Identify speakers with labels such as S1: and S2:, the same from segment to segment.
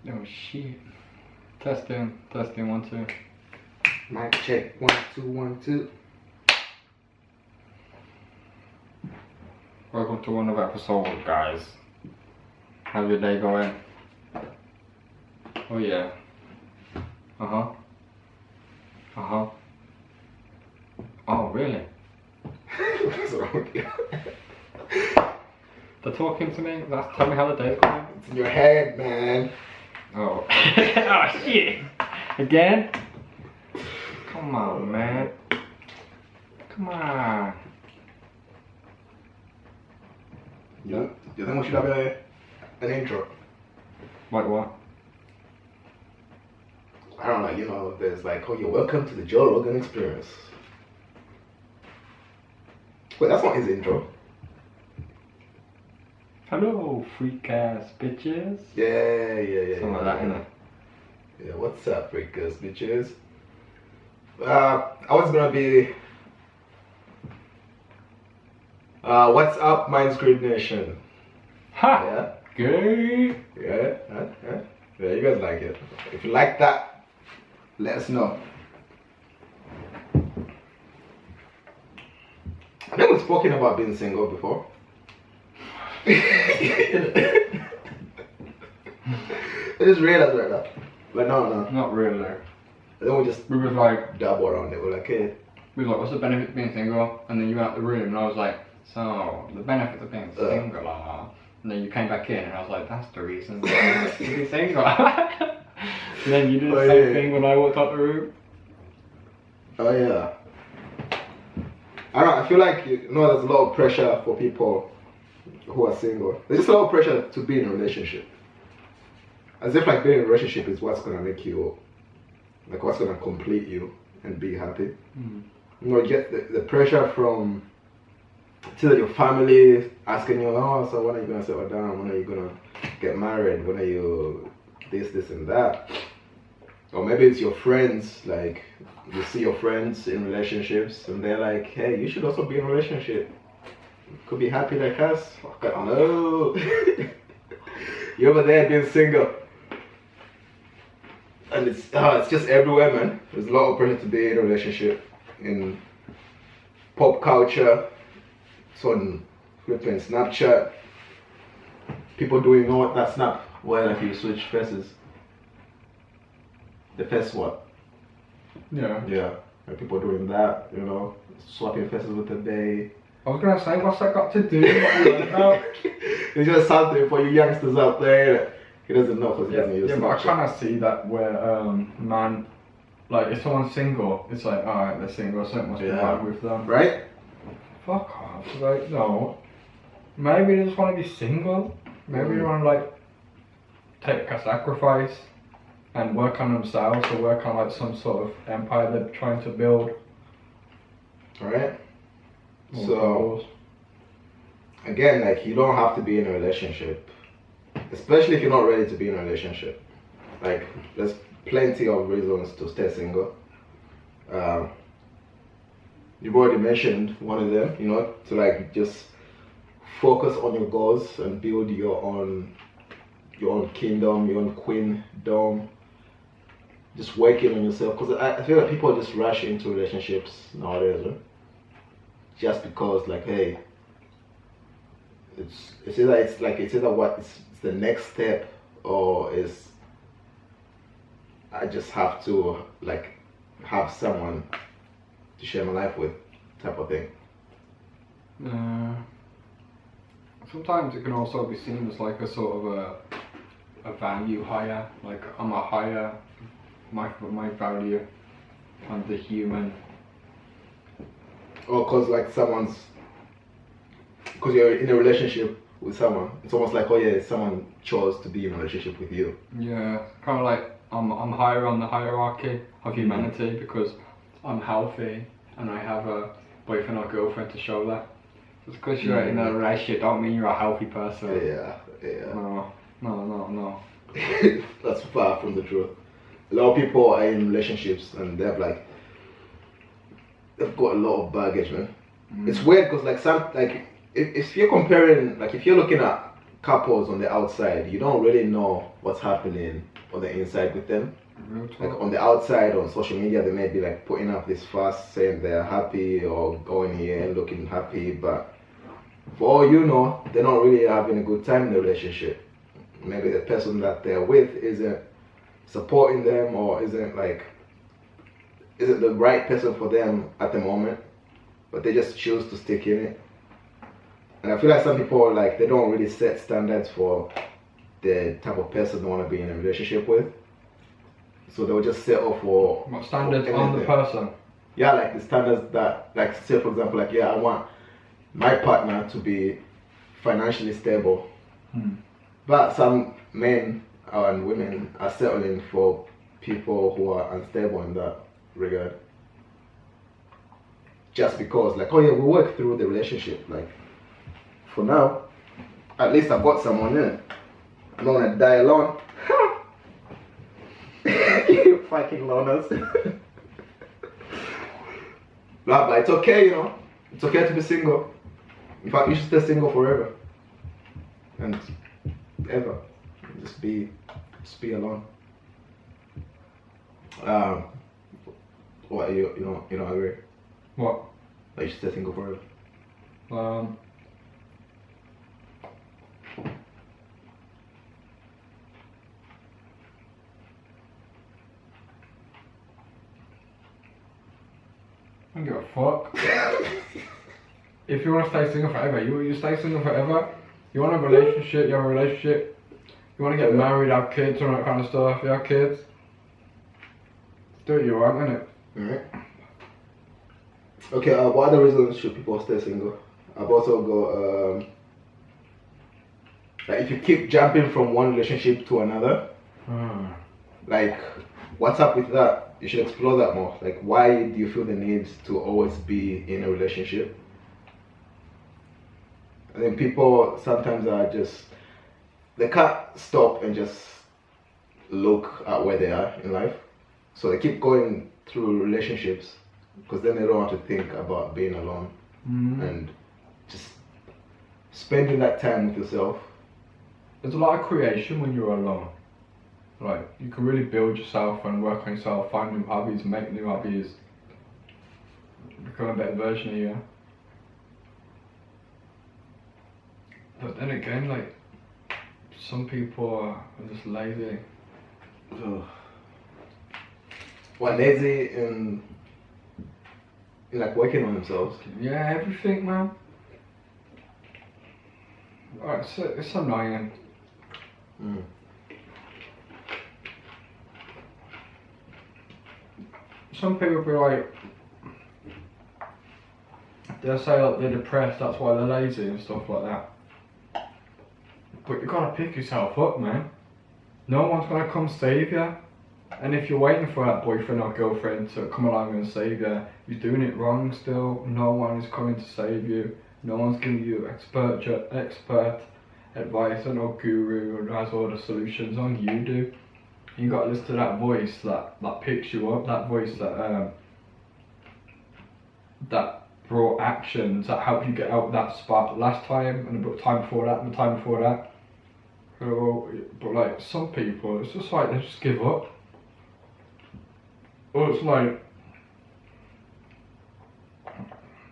S1: Oh shit. Testing, 1, 2.
S2: Mic check, 1, 2, 1, 2.
S1: Welcome to another episode, guys. How's your day going? Oh yeah. Uh-huh. Uh-huh. Oh, really?
S2: What's wrong with you?
S1: They're talking to me? Tell me how the day's going.
S2: It's in your head, man.
S1: Oh. Oh shit. Again? Come on, man. Come on.
S2: You think we should have an intro?
S1: Like what?
S2: I don't know, you know, there's like, oh, you're welcome to the Joe Rogan Experience. Wait, that's not his intro.
S1: Hello, freak ass bitches.
S2: Yeah.
S1: Something like that, innit?
S2: Yeah, what's up, freak ass bitches? I was gonna be. What's up, Minds Grid Nation?
S1: Ha!
S2: Yeah?
S1: Gay!
S2: Yeah, you guys like it. If you like that, let us know. I think we've spoken about being single before. I just realized right now. But no.
S1: Not really.
S2: Then we just
S1: We was like,
S2: dabble around it. We're like, hey.
S1: what's the benefit of being single? And then you went out the room and I was like, so, the benefit of being single are... And then you came back in and I was like, that's the reason to be single. And then you did the same thing when I walked out the room.
S2: Oh yeah. I don't know, I feel like, you know, there's a lot of pressure for people who are single. There's just a lot of pressure to be in a relationship. As if like being in a relationship is what's gonna make you, like what's gonna complete you and be happy.
S1: Mm.
S2: You know, you get the pressure from your family asking you, oh, so when are you gonna settle down? When are you gonna get married? When are you this and that? Or maybe it's your friends, like you see your friends in relationships and they're like, hey, you should also be in a relationship. You could be happy like us. Fuck, I don't know. You're over there being single. And it's just everywhere, man. There's a lot of pressure to be in a relationship. In pop culture, it's on flipping Snapchat. People doing, you know what, that snap where if you switch faces. The face swap. Yeah. And people doing that, you know, swapping faces with the day.
S1: I was gonna say, what's that got to do with what you're on about?
S2: It's just something for you youngsters out there. He doesn't know because he doesn't use
S1: Yeah,
S2: Snapchat.
S1: but I kind of see that where, man, like if someone's single, it's like, alright, they're single, so it must be bad with them.
S2: Right?
S1: Fuck off. Like, no. Maybe they just want to be single. Maybe they want to, like, take a sacrifice and work on themselves or work on, like, some sort of empire they're trying to build.
S2: Alright? So, again, like, you don't have to be in a relationship. Especially if you're not ready to be in a relationship. Like, there's plenty of reasons to stay single. You've already mentioned one of them, you know, to like just focus on your goals and build your own kingdom, your own queendom. Just working on yourself, because I feel like people just rush into relationships nowadays, right? Just because, like, hey, it's either what it's the next step, or is I just have to like have someone to share my life with, type of thing.
S1: Sometimes it can also be seen as like a sort of a value higher. Like I'm a higher my value on the human.
S2: Or because like because you're in a relationship with someone, it's almost like, oh yeah, someone chose to be in a relationship with you.
S1: Yeah, kind of like I'm higher on the hierarchy of humanity because I'm healthy and I have a boyfriend or girlfriend to show that. Just because you're in a relationship don't mean you're a healthy person.
S2: Yeah.
S1: No.
S2: That's far from the truth. A lot of people are in relationships and they've got a lot of baggage, man. It's weird because if you're comparing, like if you're looking at couples on the outside, you don't really know what's happening on the inside with them.
S1: Real talk.
S2: Like on the outside on social media, they may be like putting up this fuss saying they're happy or going here and looking happy, but for all you know, they're not really having a good time in the relationship. Maybe the person that they're with isn't supporting them or isn't the right person for them at the moment, but they just choose to stick in it. And I feel like some people they don't really set standards for the type of person they want to be in a relationship with. So they'll just settle for
S1: what standards on the person?
S2: Yeah, like the standards that, say for example, I want my partner to be financially stable. But some men and women are settling for people who are unstable in that regard. Just because, oh yeah, we work through the relationship. For now, at least I've got someone in it. I'm not gonna die alone. You fucking loners. But it's okay, It's okay to be single. In fact, you should stay single forever. And ever. Just be alone. What, you don't agree?
S1: What?
S2: You should stay single forever.
S1: I don't give a fuck. If you want to stay single forever, you stay single forever. You want a relationship, you have a relationship. You want to get married, have kids, all that kind of stuff. You have kids. Do what you want, innit?
S2: Alright. Okay, what other reasons should people stay single? I've also got, if you keep jumping from one relationship to another, what's up with that? You should explore that more. Why do you feel the need to always be in a relationship? I think people sometimes are they can't stop and just look at where they are in life. So they keep going through relationships because then they don't want to think about being alone and just spending that time with yourself.
S1: There's a lot of creation when you're alone. You can really build yourself and work on yourself, find new hobbies, make new hobbies, become a better version of you. But then again, some people are just lazy.
S2: What, lazy in working on themselves?
S1: Yeah, everything, man. It's annoying. Some people be they'll say they're depressed, that's why they're lazy and stuff like that. But you gotta pick yourself up, man. No one's gonna come save you. And if you're waiting for that boyfriend or girlfriend to come along and save you, you're doing it wrong still. No one is coming to save you. No one's giving you expert advice or no guru who has all the solutions. Only you do. You got to listen to that voice that picks you up, that voice that brought actions, that helped you get out of that spot last time, and the time before that, and the time before that. But some people, it's just they just give up. Or it's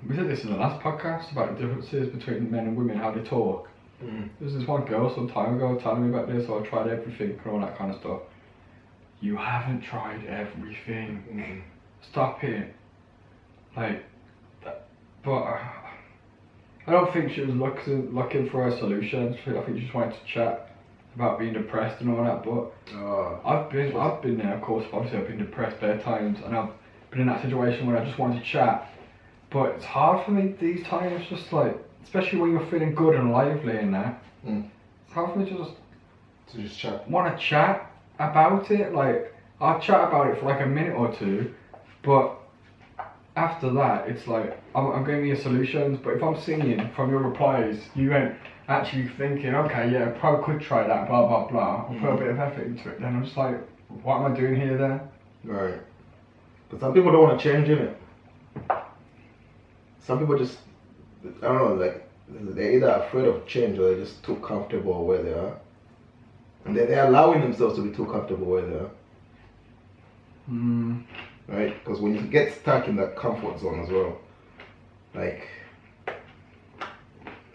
S1: we said this in the last podcast about the differences between men and women, how they talk. There was this one girl some time ago telling me about this, so I tried everything and all that kind of stuff. You haven't tried everything. Stop it. But I don't think she was looking for a solution. I think she just wanted to chat about being depressed and all that. But I've been there, of course. Obviously, I've been depressed bare times, and I've been in that situation where I just wanted to chat. But it's hard for me these times, just especially when you're feeling good and lively and that. It's hard for me to
S2: just chat.
S1: Want to chat about it. I'll chat about it for a minute or two, but after that, it's I'm giving you solutions. But if I'm seeing from your replies, you ain't actually thinking, okay, yeah, I probably could try that, blah blah blah. I'll put a bit of effort into it. Then I'm just what am I doing here then?
S2: Right. But some people don't want to change, innit? Some people just, I don't know, they're either afraid of change or they're just too comfortable where they are. And they're allowing themselves to be too comfortable where they are. Right? Because when you get stuck in that comfort zone as well, like,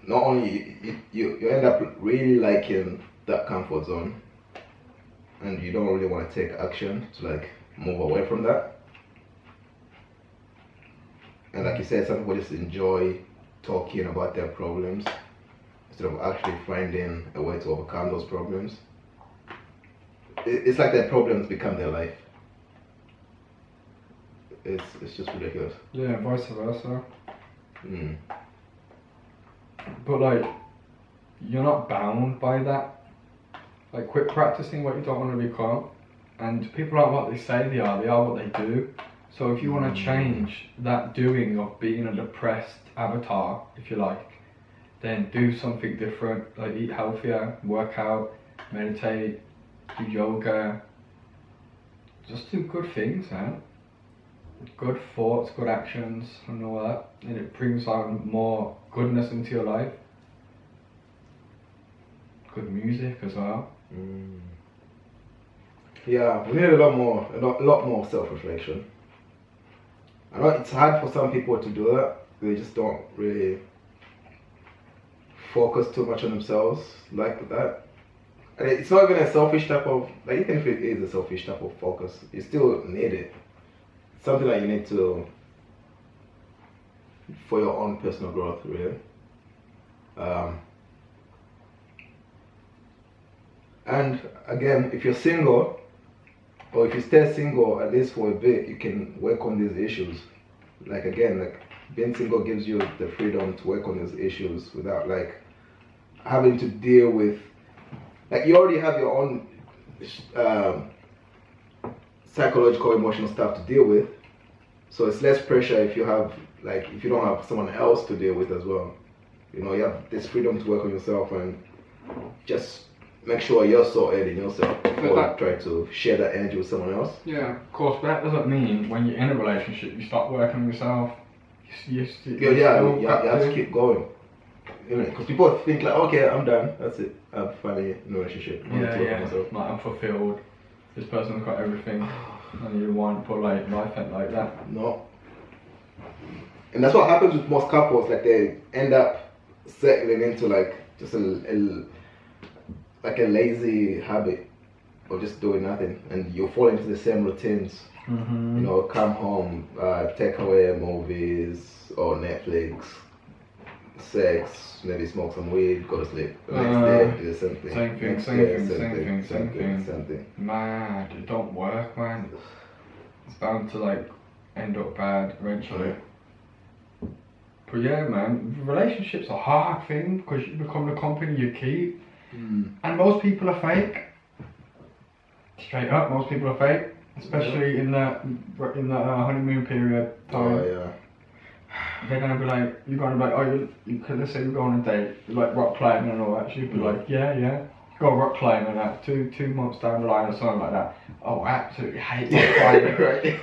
S2: not only you end up really liking that comfort zone, and you don't really want to take action to like move away from that. And like you said, some people just enjoy talking about their problems instead of actually finding a way to overcome those problems. It's like their problems become their life. It's just ridiculous.
S1: Yeah, vice versa.
S2: Mm.
S1: But like, you're not bound by that. Like, quit practicing what you don't want to become. And people aren't what they say they are what they do. So if you want to change that doing of being a depressed avatar, if you like, then do something different. Like, eat healthier, work out, meditate, do yoga. Just do good things, man. Good thoughts, good actions, and all that. And it brings on more goodness into your life. Good music as well.
S2: Mm. Yeah, we need a lot more self-reflection. I know it's hard for some people to do that. They just don't really focus too much on themselves like that. And it's not even a selfish type of, like, even if it is a selfish type of focus, you still need it. It's something that you need to, for your own personal growth, really. And again, if you're single, or if you stay single at least for a bit, you can work on these issues. Like, again, like, being single gives you the freedom to work on these issues without like having to deal with, like, you already have your own psychological, emotional stuff to deal with. So it's less pressure if you have, like, if you don't have someone else to deal with as well. You know, you have this freedom to work on yourself and just make sure you're sorted in yourself before you try to share that energy with someone else.
S1: Yeah, of course, but that doesn't mean when you're in a relationship you start working on yourself. You have to keep going. Because people think like, okay, I'm done, that's it, I'm finally in a relationship. Like, I'm fulfilled, this person's got everything I need to want, but like, life ain't like that.
S2: No. And that's what happens with most couples, like they end up settling into like just a lazy habit of just doing nothing, and you fall into the same routines.
S1: Mm-hmm.
S2: You know, come home, take away movies or Netflix, sex, maybe smoke some weed, go to sleep. The next day, do the same thing. Same thing.
S1: Man, it don't work, man. It's bound to like end up bad eventually. But yeah, man, relationships are a hard thing because you become the company you keep. And most people are fake. Straight up, most people are fake, especially in the honeymoon period time.
S2: Oh yeah.
S1: They're gonna be like, you're gonna be like, oh, you could, let's say you go on a date, you like rock climbing and all that. She'd be like, yeah, go rock climbing that 2 months down the line or something like that. Oh, I absolutely hate rock climbing.
S2: Right.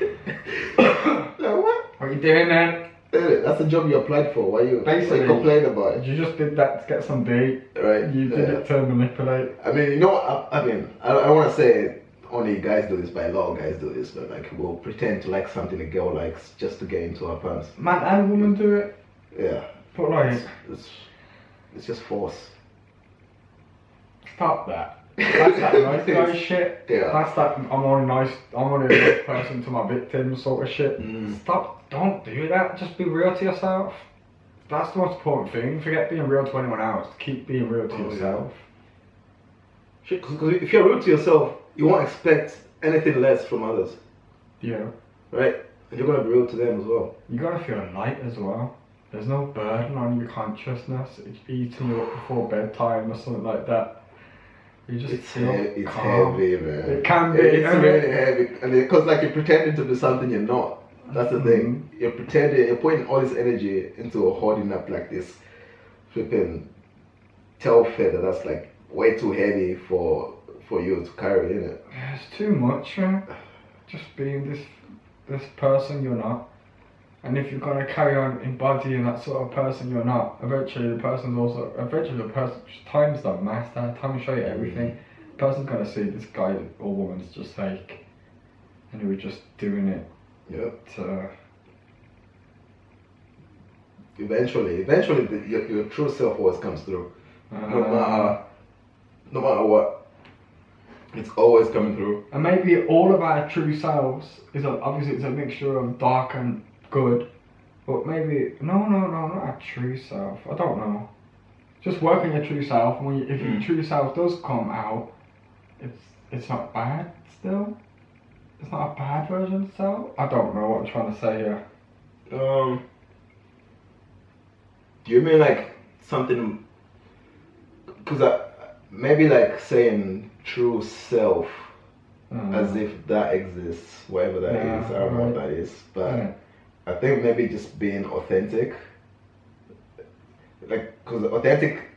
S2: Like, what?
S1: What are you doing then?
S2: That's the job you applied for. Why you complain about it?
S1: You just did that to get some date.
S2: Right.
S1: You did it to manipulate.
S2: I mean, you know what? I mean, I don't want to say only guys do this, but a lot of guys do this. But like, we'll pretend to like something a girl likes just to get into our pants.
S1: Man and woman do it.
S2: Yeah.
S1: But like,
S2: it's just force.
S1: Stop that. That's that nice guy shit.
S2: Yeah.
S1: That's that I'm only a nice person to my victims sort of shit. Stop, don't do that. Just be real to yourself. That's the most important thing. Forget being real to anyone else. Keep being real to yourself.
S2: Yeah. Because if you're real to yourself, you won't expect anything less from others.
S1: Yeah.
S2: Right? And you're gonna be real to them as well.
S1: You gotta feel light as well. There's no burden on your consciousness. It's eating you up before bedtime or something like that. You just
S2: it's heavy, man.
S1: It can be.
S2: It's really heavy, and because like you're pretending to do something you're not. That's the thing. You're pretending. You're putting all this energy into holding up like this flipping tail feather that's like way too heavy for you to carry, innit?
S1: Yeah, it's too much, man. Just being this person you're not. And if you're gonna carry on embodying that sort of person you're not, eventually the person times don't master, time will show you everything. person's gonna see this guy or woman's just fake, and who are just doing it
S2: Yep.
S1: to.
S2: Eventually, your true self always comes through. No matter what, it's always coming through.
S1: And maybe all of our true selves obviously it's a mixture of dark and good, but maybe no, not our true self. I don't know. Just work on your true self, and if your true self does come out, it's not bad still. It's not a bad version of self. I don't know what I'm trying to say here.
S2: Do you mean like something? Because maybe like saying true self as if that exists, whatever that is. I don't know what that is, but I think maybe just being authentic. Like, because authentic,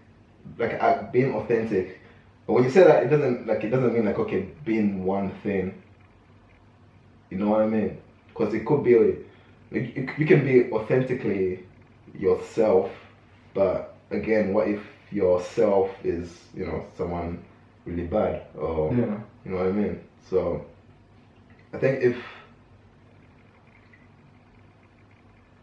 S2: like being authentic. But when you say that, it doesn't mean like okay, being one thing. You know what I mean? Because it could be you can be authentically yourself, but again, what if yourself is, you know, someone really bad, or you know what I mean? So I think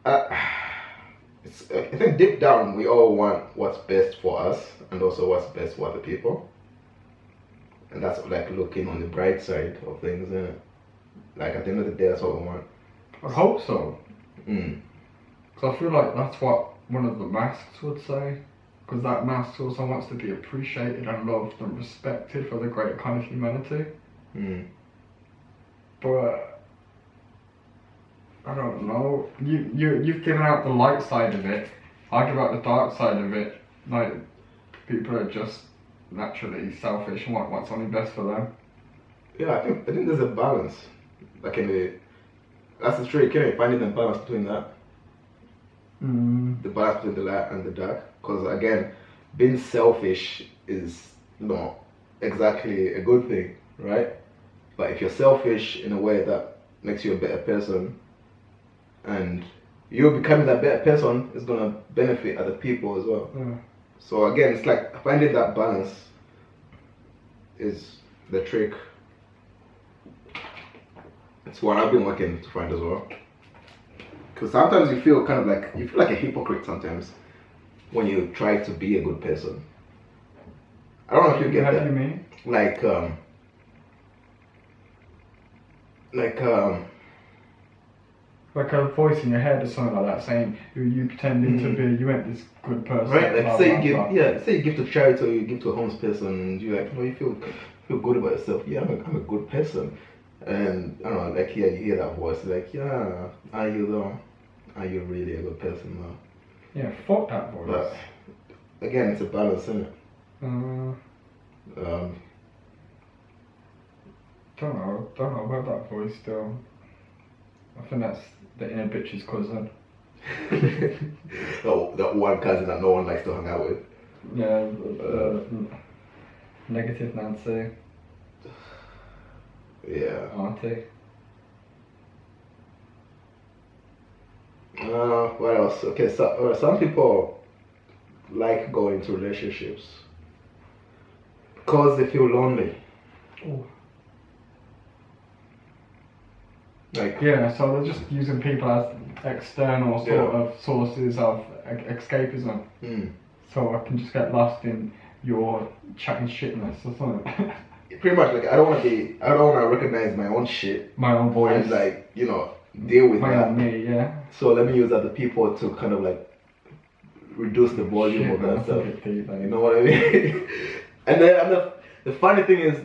S2: I think deep down we all want what's best for us and also what's best for other people, and that's like looking on the bright side of things, isn't it? Like at the end of the day, that's what we want.
S1: I hope so. Because I feel like that's what one of the masks would say. Because that mask also wants to be appreciated and loved and respected for the greater kind of humanity. But I don't know. You've given out the light side of it. I give out the dark side of it. Like, people are just naturally selfish and want what's only best for them.
S2: Yeah, I think there's a balance. Like that's the trick, finding the balance between that. The balance between the light and the dark. Because again, being selfish is not exactly a good thing, right? But if you're selfish in a way that makes you a better person, and you becoming that better person is gonna benefit other people as well. So again, it's like finding that balance is the trick. It's what I've been working to find as well. Because sometimes you feel like a hypocrite sometimes when you try to be a good person. I don't know if you get that.
S1: How do you mean?
S2: Like
S1: a voice in your head or something like that saying you pretending to be, you ain't this good person.
S2: Right, like say you give to charity or you give to a homeless person, and you're like, you feel good about yourself. Yeah, I'm a good person. And I don't know, like you hear that voice, like, yeah, are you though? Are you really a good person though?
S1: Yeah, fuck that voice.
S2: But again, it's a balance, isn't it?
S1: Don't know about that voice still. I think that's the inner bitch's cousin.
S2: that one cousin that no one likes to hang out with.
S1: Yeah, negative Nancy.
S2: Yeah.
S1: Auntie.
S2: What else? Okay, so some people like going to relationships because they feel lonely.
S1: Ooh.
S2: Like,
S1: yeah, so they're just using people as external sort of sources of escapism. So I can just get lost in your chatting shitness or something.
S2: Pretty much, like I don't want to recognize my own shit,
S1: my own voice,
S2: and like deal with
S1: my
S2: that.
S1: own me, yeah.
S2: So let me use other people to kind of like reduce the volume of that stuff.
S1: Deep,
S2: you know what I mean? and the funny thing is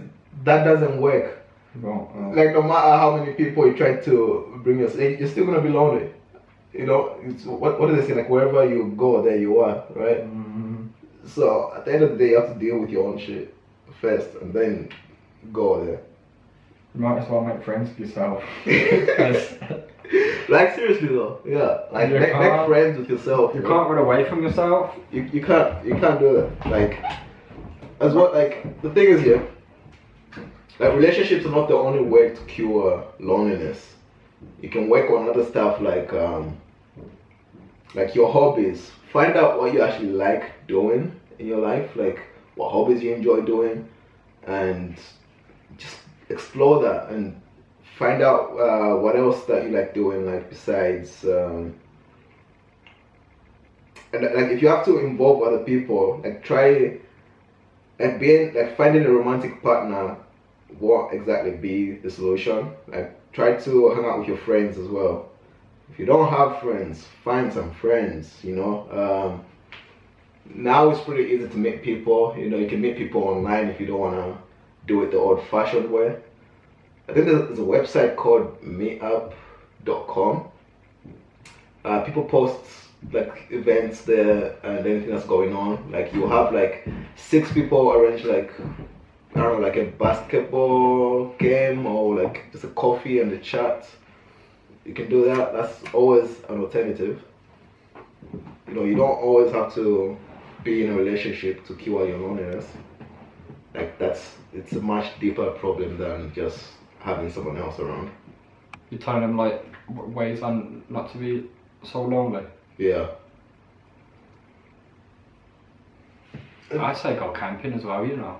S2: that doesn't work. Like no matter how many people you try to bring yourself, you're still gonna be lonely. You know, it's what do they say? Like wherever you go, there you are, right? So at the end of the day, you have to deal with your own shit first, and then go there.
S1: You might as well make friends with yourself.
S2: Like seriously though, yeah. Like make friends with yourself.
S1: You can't run away from yourself.
S2: You can't do that. Like as what like the thing is here. Like relationships are not the only way to cure loneliness. You can work on other stuff like your hobbies. Find out what you actually like doing in your life, like what hobbies you enjoy doing, and just explore that and find out what else that you like doing, like besides and like if you have to involve other people, like try like finding a romantic partner won't exactly be the solution. Like try to hang out with your friends as well. If you don't have friends, find some friends, you know. Now it's pretty easy to meet people, you know, you can meet people online if you don't want to do it the old fashioned way. I think there's a website called meetup.com. People post like events there and anything that's going on. Like you have like 6 people arrange like, I don't know, like a basketball game or like just a coffee and a chat. You can do that. That's always an alternative. You know, you don't always have to be in a relationship to cure your loneliness. Like it's a much deeper problem than just having someone else around.
S1: You're telling them like ways on not to be so lonely.
S2: Yeah.
S1: I'd say go camping as well, you know.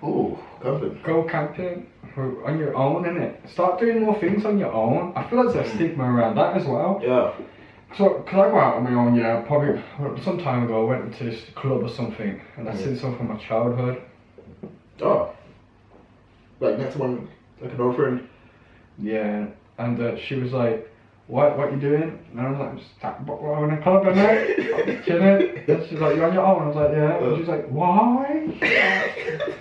S2: Oh, camping.
S1: Go camping on your own, innit? Start doing more things on your own. I feel like there's a stigma around that as well.
S2: Yeah.
S1: So, cause I go out on my own, yeah, probably some time ago I went to this club or something and I seen something from my childhood.
S2: Oh. Like next one, like an old friend.
S1: Yeah, and she was like, what you doing? And I was like, I'm just in a club, innit? I'm just chilling. And she's like, you're on your own? I was like, yeah. And she's like, why?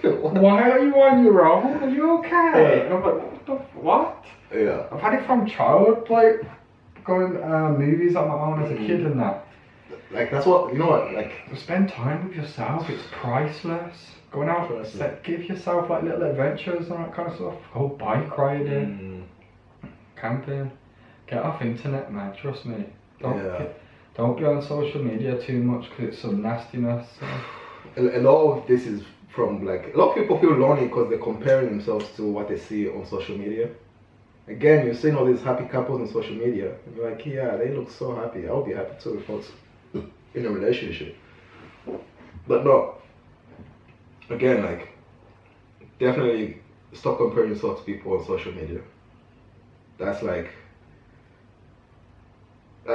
S1: Why are you on your own? Are you okay? And I'm like, what?
S2: Yeah.
S1: I've had it from childhood, like, going movies on my own as a kid and that.
S2: Like that's what, you know what, like...
S1: Spend time with yourself, it's priceless. Going out, give yourself like little adventures and that kind of stuff. Go bike riding, camping. Get off internet, man, trust me. Don't be on social media too much because it's some nastiness.
S2: A lot of this is from like, a lot of people feel lonely because they're comparing themselves to what they see on social media. Again, you're seeing all these happy couples on social media and you're like, yeah, they look so happy. I'll be happy too if I was in a relationship. But no, again, like, definitely stop comparing yourself to people on social media. That's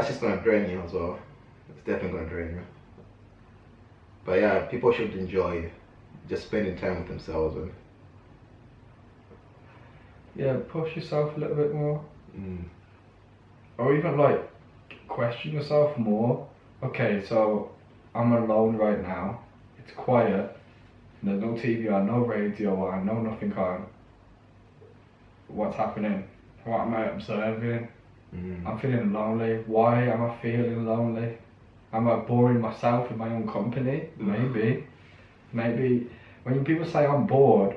S2: just gonna drain you as well. It's definitely gonna drain you. But yeah, people should enjoy just spending time with themselves and
S1: push yourself a little bit more. Or even like question yourself more. Okay, so I'm alone right now. It's quiet. There's no TV on, no radio on, no nothing on. What's happening? What am I observing? I'm feeling lonely. Why am I feeling lonely? Am I boring myself in my own company? Maybe when people say I'm bored,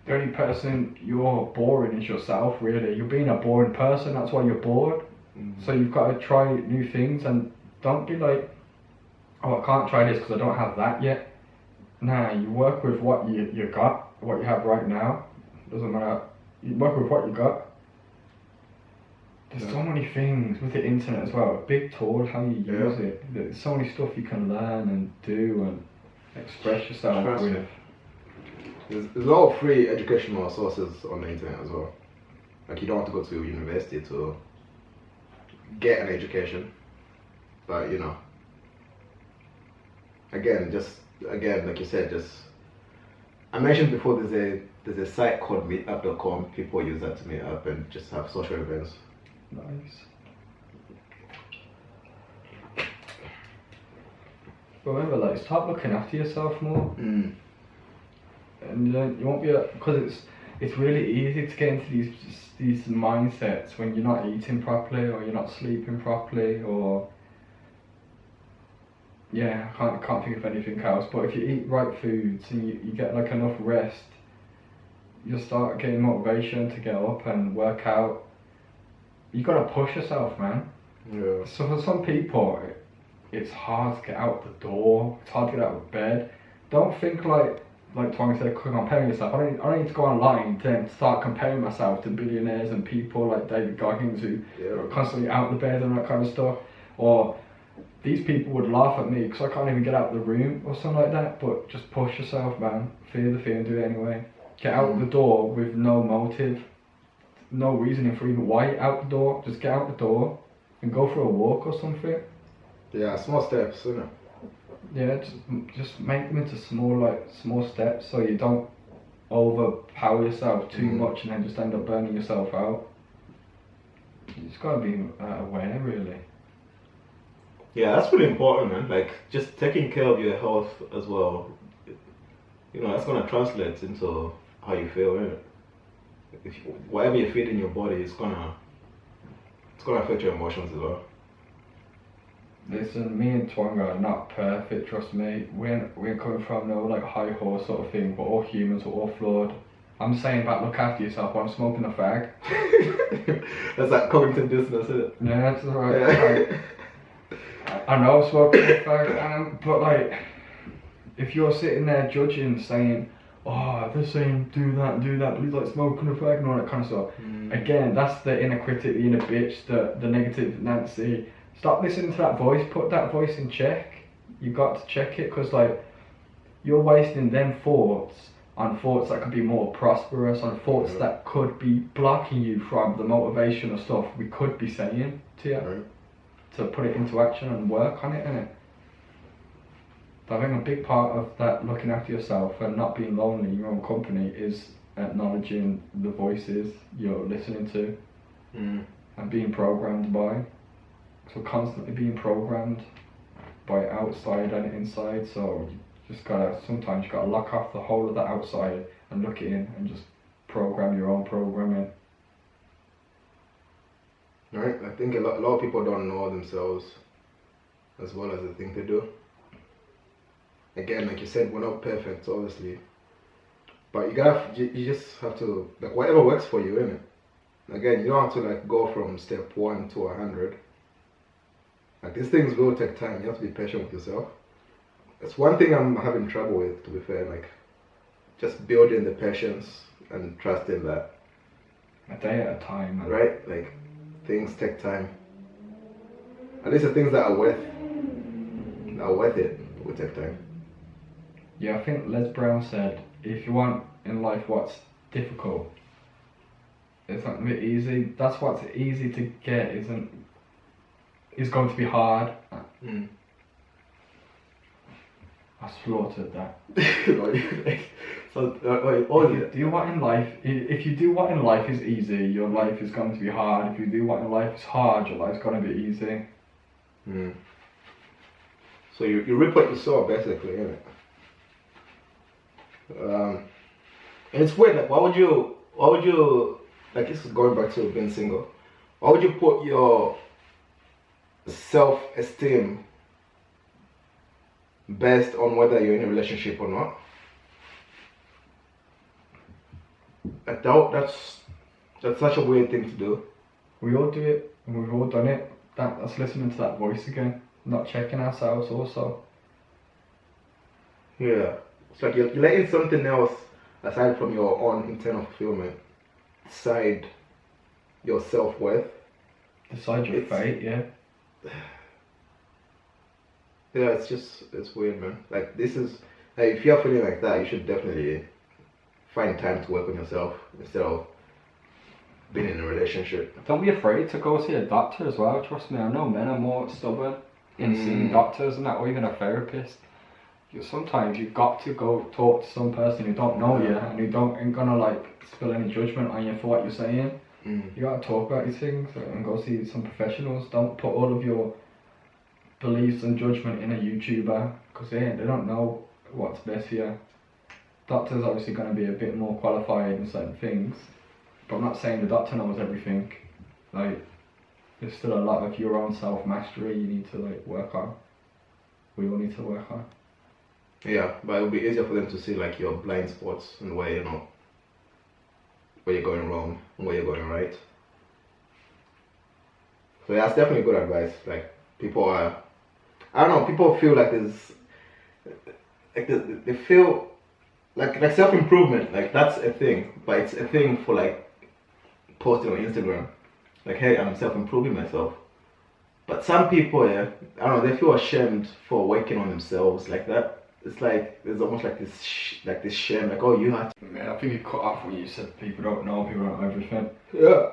S1: the only person you're boring is yourself, really. You're being a boring person, that's why you're bored. So you've got to try new things and don't be like, oh, I can't try this because I don't have that yet. Nah, you work with what you got, what you have right now. Doesn't matter. You work with what you got. There's so many things with the internet as well. A big tool, how you use it. There's so many stuff you can learn and do and express yourself with.
S2: There's a lot of free educational sources on the internet as well. Like you don't have to go to university to get an education. But you know, again, like you said, I mentioned before there's a site called meetup.com. People use that to meet up and just have social events.
S1: Nice. Remember, like, start looking after yourself more. And you won't be, because it's really easy to get into these mindsets when you're not eating properly or you're not sleeping properly or I can't think of anything else. But if you eat right foods and you get like enough rest, you'll start getting motivation to get up and work out. You gotta push yourself, man.
S2: Yeah.
S1: So for some people, it's hard to get out the door. It's hard to get out of bed. Don't think like Tawonga said, comparing yourself. I don't need to go online to then start comparing myself to billionaires and people like David Goggins who are constantly out of the bed and that kind of stuff. Or these people would laugh at me because I can't even get out of the room or something like that. But just push yourself, man. Fear the fear and do it anyway. Get out the door with no motive, no reasoning for even why you're out the door. Just get out the door and go for a walk or something.
S2: Yeah, small steps, you know.
S1: Yeah, just make them into small steps so you don't overpower yourself too much and then just end up burning yourself out. You just gotta be aware, really.
S2: Yeah, that's really important, man. Like, just taking care of your health as well. You know, that's gonna translate into how you feel, isn't it? Whatever you feed in your body, it's gonna affect your emotions as well.
S1: Listen, me and Tawonga are not perfect, trust me. We're coming from no like high horse sort of thing, but all humans are all flawed. I'm saying about look after yourself while I'm smoking a fag.
S2: That's like cognitive dissonance, isn't it?
S1: Yeah, that's right. Like, I know I'm smoking a fag, but like, if you're sitting there judging, saying, oh, they're saying do that, but he's like smoking a fag and all that kind of stuff. Again, that's the inner critic, the inner bitch, the negative Nancy. Stop listening to that voice, put that voice in check. You got to check it, because like, you're wasting them thoughts on thoughts that could be more prosperous, on thoughts that could be blocking you from the motivational stuff we could be saying to you, to put it into action and work on it, innit? So I think a big part of that looking after yourself and not being lonely in your own company is acknowledging the voices you're listening to and being programmed by. So constantly being programmed by outside and inside, so you just gotta, sometimes you gotta lock off the whole of the outside and look in and just program your own programming.
S2: Right, I think a lot of people don't know themselves as well as they think they do. Again, like you said, we're not perfect, obviously, but you just have to, like, whatever works for you, innit? Again, you don't have to like go from step 1 to 100. Like, these things will take time. You have to be patient with yourself. That's one thing I'm having trouble with, to be fair. Like, just building the patience and trusting that.
S1: A day at a time. Man.
S2: Right? Like, things take time. At least the things that are worth it will take time.
S1: Yeah, I think Les Brown said, if you want in life what's difficult, it's not a bit easy. That's what's easy to get is going to be hard. I slaughtered that. Do you what in life? If you do what in life is easy, your life is going to be hard. If you do what in life is hard, your life's going to be easy.
S2: So you reap what you sow, basically, isn't it? And it's weird. Like, why would you? Like, this is going back to being single. Why would you put your self-esteem based on whether you're in a relationship or not? I doubt that's such a weird thing to do.
S1: We all do it, and we've all done it. That's listening to that voice again, not checking ourselves also.
S2: Yeah, it's like you're letting something else aside from your own internal fulfillment decide your self-worth.
S1: Decide your fate, yeah.
S2: Yeah, it's weird, man. Like, this is, like, if you're feeling like that, you should definitely find time to work on yourself instead of being in a relationship.
S1: Don't be afraid to go see a doctor as well, trust me. I know men are more stubborn in seeing doctors and that, or even a therapist. Sometimes you've got to go talk to some person who don't know you and who ain't gonna like spill any judgment on you for what you're saying. You gotta talk about these things and go see some professionals. Don't put all of your beliefs and judgment in a YouTuber, because they don't know what's best for you. Doctor's obviously going to be a bit more qualified in certain things, but I'm not saying the doctor knows everything. Like, there's still a lot of your own self-mastery you need to like work on. We all need to work on.
S2: Yeah, but it'll be easier for them to see like your blind spots and where you're going wrong and where you're going right. So yeah, that's definitely good advice. Like, people feel like there's, like, they feel like self-improvement, like that's a thing, but it's a thing for like posting on Instagram, like, hey, I'm self-improving myself. But some people, yeah, I don't know, they feel ashamed for working on themselves like that. It's like there's almost like this shame, like, oh, you have to.
S1: Man, I think you cut off when you said people don't know everything.
S2: Yeah.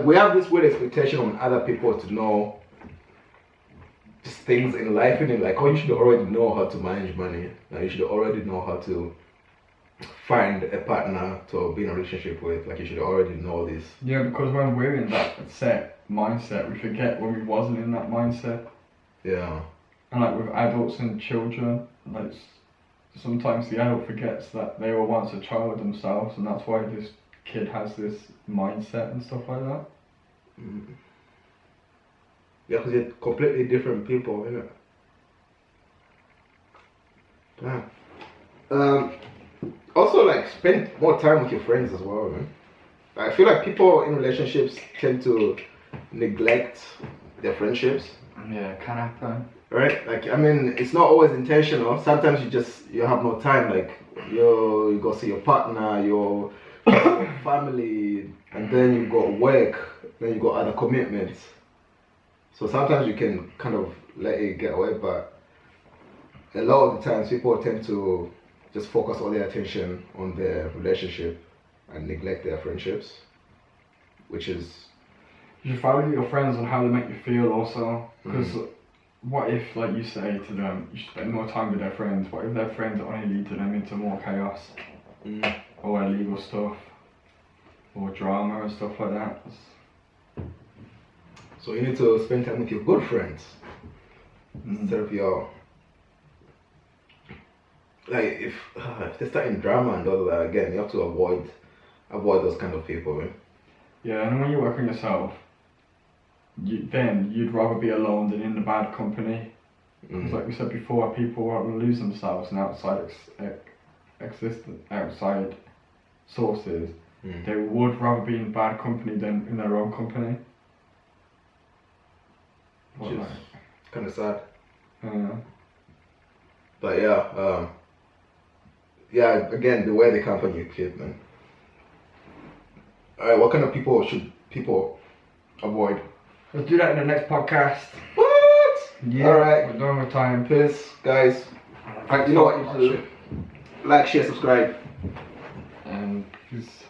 S2: We have this weird expectation on other people to know just things in life, and like, oh, you should already know how to manage money. Like, you should already know how to find a partner to be in a relationship with. Like, you should already know this.
S1: Yeah, because when we're in that set mindset, we forget when we wasn't in that mindset.
S2: Yeah.
S1: And like with adults and children, like sometimes the adult forgets that they were once a child themselves, and that's why this kid has this mindset and stuff like that.
S2: Mm. Yeah, because they're completely different people, isn't it? Yeah. Also, like, spend more time with your friends as well, man. I feel like people in relationships tend to neglect their friendships.
S1: Yeah, it can happen.
S2: Right? Like, I mean, it's not always intentional. Sometimes you have no time. Like, you go see your partner, your family, and then you got work, then you got other commitments. So sometimes you can kind of let it get away, but a lot of the times people tend to just focus all their attention on their relationship and neglect their friendships, which is...
S1: You should value your friends and how they make you feel also, because what if, like you say to them, you should spend more time with their friends, what if their friends only lead to them into more chaos, or illegal stuff, or drama and stuff like that?
S2: So you need to spend time with your good friends, instead of your... Like, if they're starting drama and all that, again, you have to avoid those kind of people, man.
S1: Yeah, and when you work on yourself, you'd rather be alone than in the bad company. Because like we said before, people want to lose themselves in outside outside sources. They would rather be in bad company than in their own company.
S2: Which is kind of sad.
S1: Yeah.
S2: But yeah, again, the way they company you keep, man. Alright, what kind of people should people avoid?
S1: Let's do that in the next podcast.
S2: What?
S1: Yeah,
S2: alright.
S1: we're done with time.
S2: Peace, guys.
S1: Thanks
S2: you know
S1: for
S2: what you do. Like, share, subscribe.
S1: And peace.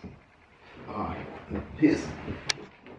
S2: Alright. Peace.